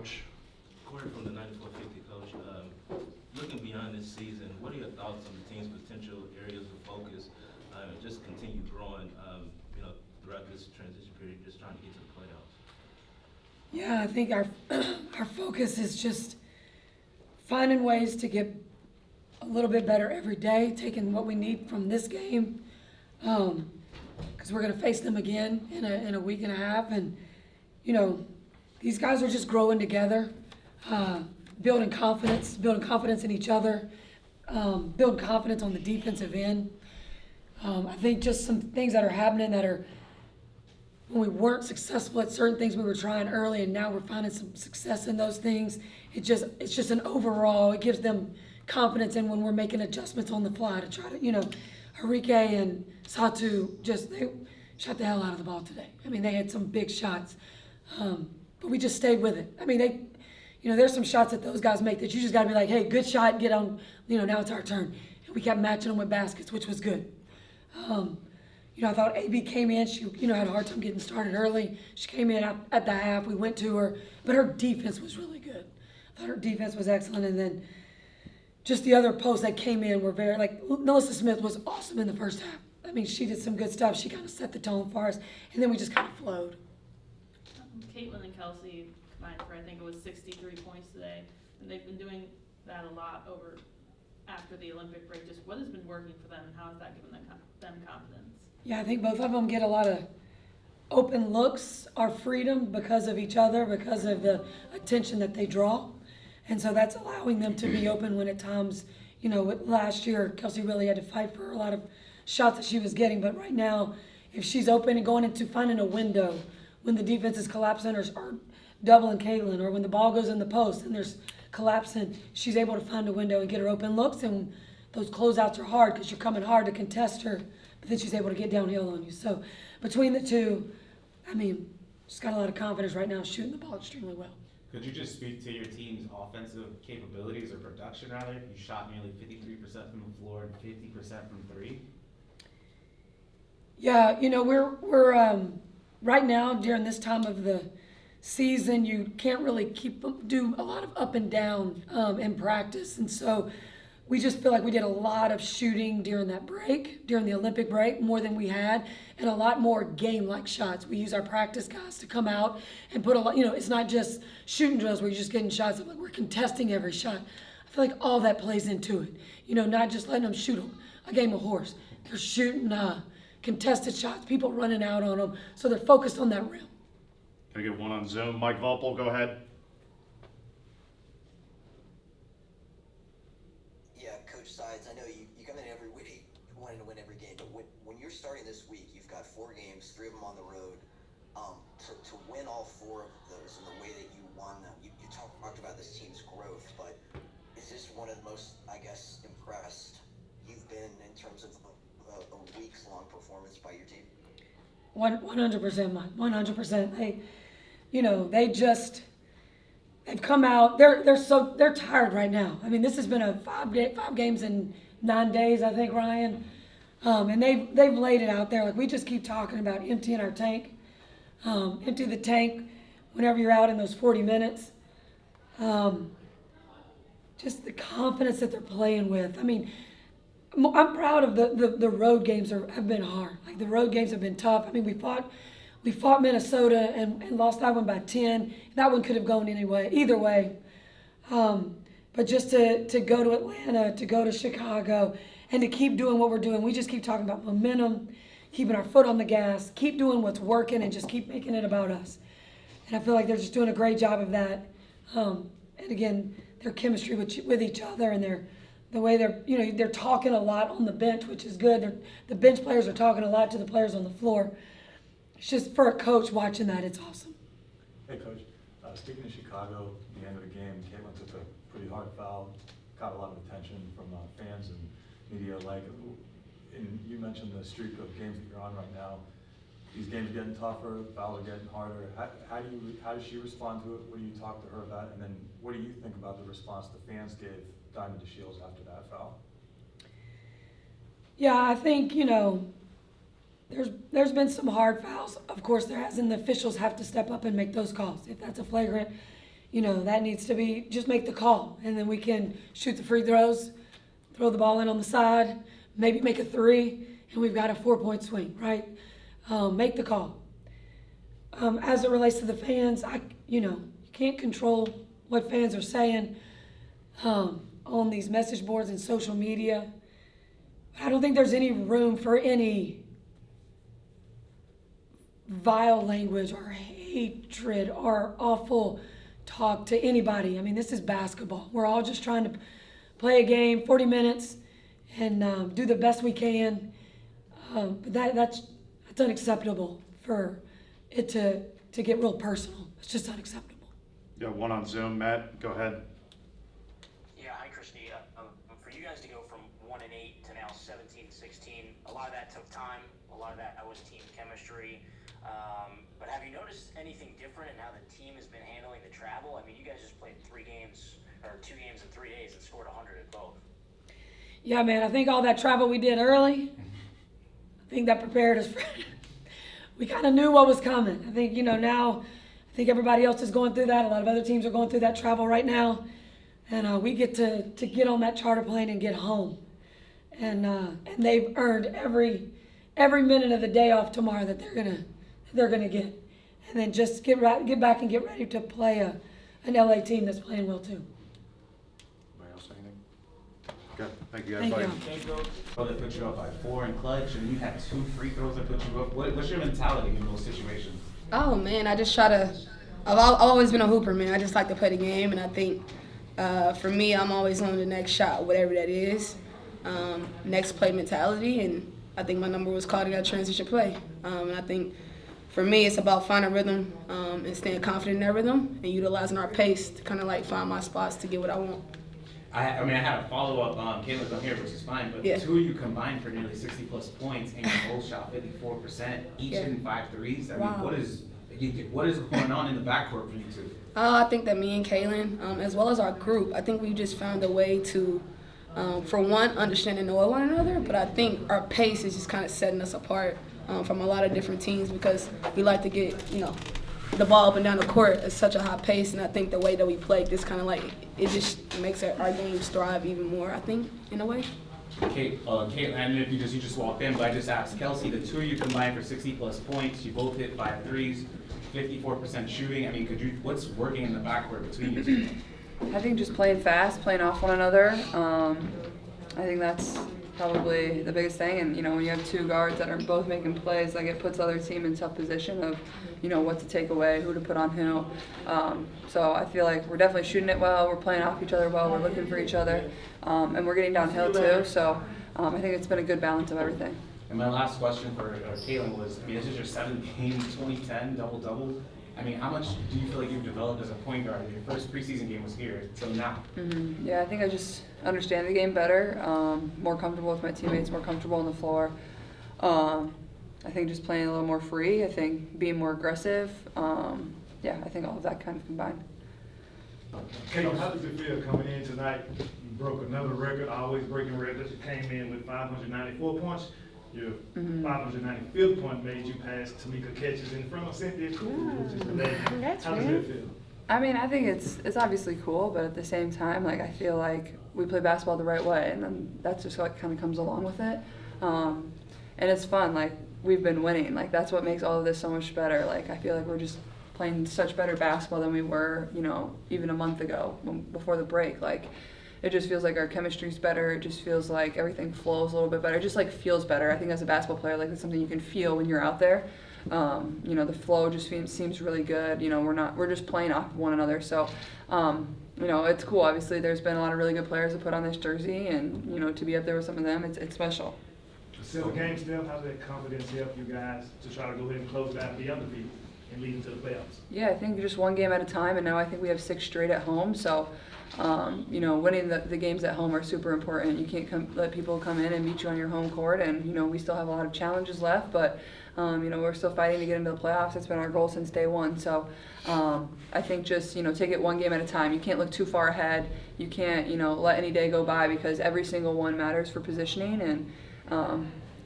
Coach. Corey from the 9450, Coach. Looking beyond this season, what are your thoughts on the team's potential areas of focus and just continue growing, throughout this transition period, just trying to get to the playoffs? Yeah, I think our focus is just finding ways to get a little bit better every day, taking what we need from this game, because we're going to face them again in a week and a half, and these guys are just growing together, building confidence in each other, building confidence on the defensive end. I think just some things that are happening that are, when we weren't successful at certain things we were trying early, and now we're finding some success in those things. It's just an overall, it gives them confidence in when we're making adjustments on the fly to try to, Enrique and Satu they shot the hell out of the ball today. I mean, they had some big shots, but we just stayed with it. I mean, there's some shots that those guys make that you just got to be like, hey, good shot, get on, now it's our turn. And we kept matching them with baskets, which was good. I thought AB came in, she, had a hard time getting started early. She came in at the half, we went to her, but her defense was really good. I thought her defense was excellent, and then just the other posts that came in were Melissa Smith was awesome in the first half. I mean, she did some good stuff. She kind of set the tone for us, and then we just kind of flowed. Caitlin and Kelsey combined for, I think it was 63 points today, and they've been doing that a lot after the Olympic break. Just what has been working for them, and how has that given them confidence? Yeah, I think both of them get a lot of open looks, our freedom because of each other, because of the attention that they draw. And so that's allowing them to be open when at times, last year, Kelsey really had to fight for a lot of shots that she was getting. But right now, if she's open and going into finding a window when the defense is collapsing or doubling Caitlin, or when the ball goes in the post and there's collapsing, she's able to find a window and get her open looks. And those closeouts are hard because you're coming hard to contest her, but then she's able to get downhill on you. So between the two, I mean, she's got a lot of confidence right now, shooting the ball extremely well. Could you just speak to your team's offensive capabilities or production rather? You shot nearly 53% from the floor and 50% from three. Yeah, we're right now during this time of the season, you can't really do a lot of up and down in practice, and so we just feel like we did a lot of shooting during the Olympic break, more than we had, and a lot more game-like shots. We use our practice guys to come out and put a lot, it's not just shooting drills where you're just getting shots. We're contesting every shot. I feel like all that plays into it. Not just letting them shoot a game of horse. They're shooting contested shots, people running out on them, so they're focused on that rim. Can I get one on Zoom? Mike Volpel, go ahead. Sides, I know you come in every week wanting to win every game, but when you're starting this week, you've got 4 games, 3 of them on the road. To win all 4 of those in the way that you won them, you talked about this team's growth, but is this one of the most, I guess, impressed you've been in terms of a weeks-long performance by your team? 100%, Mike. 100%. They've come out. They're tired right now. I mean, this has been a 5 games in 9 days, I think, Ryan. And they've laid it out there. Like, we just keep talking about emptying our tank. Empty the tank whenever you're out in those 40 minutes. Just the confidence that they're playing with. I mean, I'm proud of the road games have been hard. Like, the road games have been tough. I mean, we fought Minnesota and lost that one by 10. That one could have gone either way. But just to go to Atlanta, to go to Chicago, and to keep doing what we're doing. We just keep talking about momentum, keeping our foot on the gas, keep doing what's working, and just keep making it about us. And I feel like they're just doing a great job of that. And again, their chemistry with each other, and the way they're talking a lot on the bench, which is good. The bench players are talking a lot to the players on the floor. It's just, for a coach watching that, it's awesome. Hey, Coach. Speaking of Chicago, at the end of the game, Caitlin took a pretty hard foul, caught a lot of attention from fans and media alike. And you mentioned the streak of games that you're on right now. These games are getting tougher, fouls are getting harder. How does she respond to it? What do you talk to her about? And then what do you think about the response the fans gave Diamond DeShields after that foul? Yeah, I think, there's been some hard fouls. Of course there has, and the officials have to step up and make those calls. If that's a flagrant, that needs to be, just make the call. And then we can shoot the free throws, throw the ball in on the side, maybe make a three, and we've got a 4-point swing, right? Make the call. As it relates to the fans, you can't control what fans are saying on these message boards and social media. I don't think there's any room for any vile language or hatred or awful talk to anybody. I mean, this is basketball. We're all just trying to play a game, 40 minutes, and do the best we can. But that's unacceptable for it to get real personal. It's just unacceptable. You got one on Zoom, Matt, go ahead. Yeah, hi Christie. For you guys to go from 1-8 to now 17-16, a lot of that took time. A lot of that was team chemistry. But have you noticed anything different in how the team has been handling the travel? I mean, you guys just played 2 games in 3 days and scored 100 at both. Yeah, man, I think all that travel we did early, I think that prepared us for we kind of knew what was coming. I think, now, I think everybody else is going through that. A lot of other teams are going through that travel right now. And we get to get on that charter plane and get home. And they've earned every minute of the day off tomorrow that they're gonna get. And then just get back and get ready to play an LA team that's playing well too. Anybody else, anything? Good, thank you, Thank everybody. you. That put you up by 4 in clutch, and you had 2 free throws that put you up. What's your mentality in those situations? Oh man, I just try to. I've always been a hooper, man. I just like to play the game, and I think for me, I'm always on the next shot, whatever that is, next play mentality, and I think my number was called in that transition play. And I think for me, it's about finding rhythm and staying confident in that rhythm and utilizing our pace to kind of like find my spots to get what I want. I had a follow-up on Caleb on here, which is fine, but Yeah. the 2 of you combined for nearly 60-plus points, and you both shot 54%, each Yeah. in 5 threes. I Wow. mean, what is going on in the backcourt for you two? I think that me and Kaylin, as well as our group, I think we just found a way to, for one, understand and know one another, but I think our pace is just kind of setting us apart from a lot of different teams because we like to get, the ball up and down the court at such a high pace, and I think the way that we play just kind of like, it just makes our games thrive even more, I think, in a way. Caitlin, I don't know if you just walked in, but I just asked Kelsey, the 2 of you combined for 60-plus points, you both hit 5 threes, 54% shooting. I mean, what's working in the backcourt between you two? I think just playing fast, playing off one another. I think that's probably the biggest thing. And, when you have 2 guards that are both making plays, like it puts other team in tough position of, what to take away, who to put on who. So I feel like we're definitely shooting it well. We're playing off each other well. We're looking for each other. And we're getting downhill too. So I think it's been a good balance of everything. And my last question for Caitlin was, I mean, this is your 7th game, 2010 double-double. I mean, how much do you feel like you've developed as a point guard? Your first preseason game was here till now. Mm-hmm. Yeah, I think I just understand the game better, more comfortable with my teammates, more comfortable on the floor. I think just playing a little more free. I think being more aggressive. I think all of that kind of combined. Caitlin, how does it feel coming in tonight? You broke another record, always breaking records. You came in with 594 points. Your 595th point made you pass Tamika Catches in front of Cynthia Cool, which is amazing. How does it feel? I mean, I think it's obviously cool, but at the same time, like I feel like we play basketball the right way, and then that's just what kind of comes along with it. And it's fun. Like we've been winning. Like that's what makes all of this so much better. Like I feel like we're just playing such better basketball than we were, even a month ago before the break. Like it just feels like our chemistry's better. It just feels like everything flows a little bit better. It just like feels better. I think as a basketball player, like it's something you can feel when you're out there. The flow just seems really good. We're just playing off one another. So, it's cool. Obviously, there's been a lot of really good players that put on this jersey, and to be up there with some of them, it's special. So the game still, how does that confidence help you guys to try to go ahead and close out the undefeated and lead into the playoffs? Yeah, I think just one game at a time, and now I think we have 6 straight at home. So, winning the games at home are super important. You can't let people come in and meet you on your home court, and we still have a lot of challenges left, but we're still fighting to get into the playoffs. It's been our goal since day one. So I think just take it one game at a time. You can't look too far ahead. You can't let any day go by because every single one matters for positioning, and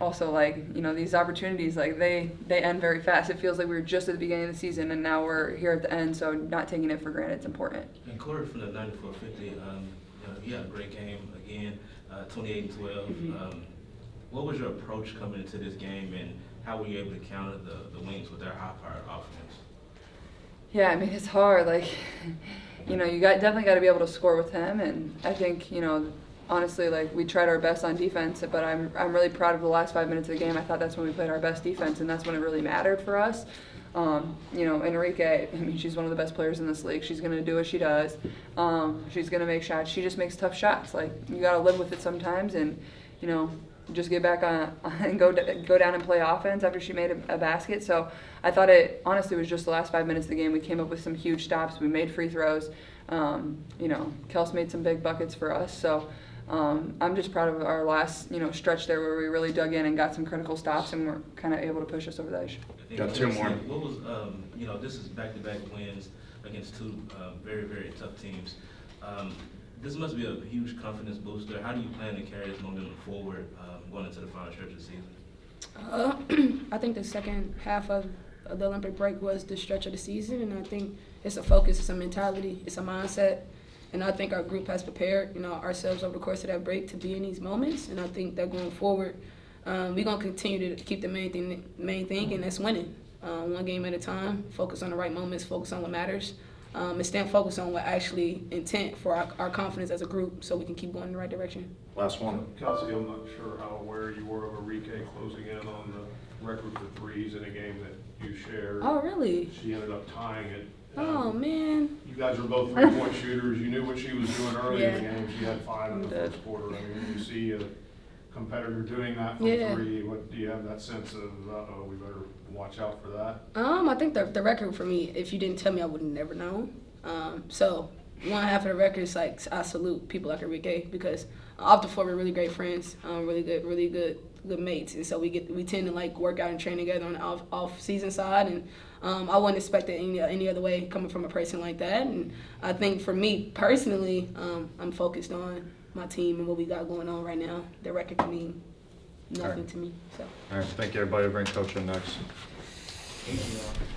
also, like, you know, these opportunities, like, they end very fast. It feels like we were just at the beginning of the season, and now we're here at the end, so not taking it for granted is important. And Corey, from the 94-50, you had a great game again, 28-12. What was your approach coming into this game, and how were you able to counter the Wings with their high-powered offense? Yeah, I mean, it's hard. Like, you know, definitely got to be able to score with him, and I think, you know, honestly, like, we tried our best on defense, but I'm really proud of the last 5 minutes of the game. I thought that's when we played our best defense, and that's when it really mattered for us. You know, Enrique, I mean, she's one of the best players in this league. She's going to do what she does. She's going to make shots. She just makes tough shots. Like, you got to live with it sometimes, and, you know, just get back on and go down and play offense after she made a basket. So I thought it honestly was just the last 5 minutes of the game. We came up with some huge stops. We made free throws. You know, Kels made some big buckets for us. So I'm just proud of our last, you know, stretch there where we really dug in and got some critical stops and were kind of able to push us over the edge. Got two more. What was, you know, this is back-to-back wins against two very, very tough teams. This must be a huge confidence booster. How do you plan to carry this momentum forward going into the final stretch of the season? I think the second half of the Olympic break was the stretch of the season, and I think it's a focus, it's a mentality, it's a mindset, and I think our group has prepared, you know, ourselves over the course of that break to be in these moments, and I think that going forward, we're gonna continue to keep the main thing, and that's winning, one game at a time. Focus on the right moments, focus on what matters. And staying focused on what actually intent for our confidence as a group so we can keep going in the right direction. Last one. Kelsey, I'm not sure how aware you were of Enrique closing in on the record for threes in a game that you shared. Oh, really? She ended up tying it. Oh, man. You guys were both three-point shooters. You knew what she was doing early in the Yeah. game. She had 5 in the first quarter. I mean, when you see a competitor doing that from Yeah. three, what do you have that sense of, uh-oh, we better watch out for that? I think the record for me, if you didn't tell me, I would have never known. So one half of the record is like, I salute people like Enrique because off the floor we're really great friends, really good mates, and so we tend to like work out and train together on the off season side, and I wouldn't expect it any other way coming from a person like that. And I think for me personally, I'm focused on my team and what we got going on right now. The record can mean nothing to me. So. All right, thank you, everybody. Bring Coach in next. Thank you all.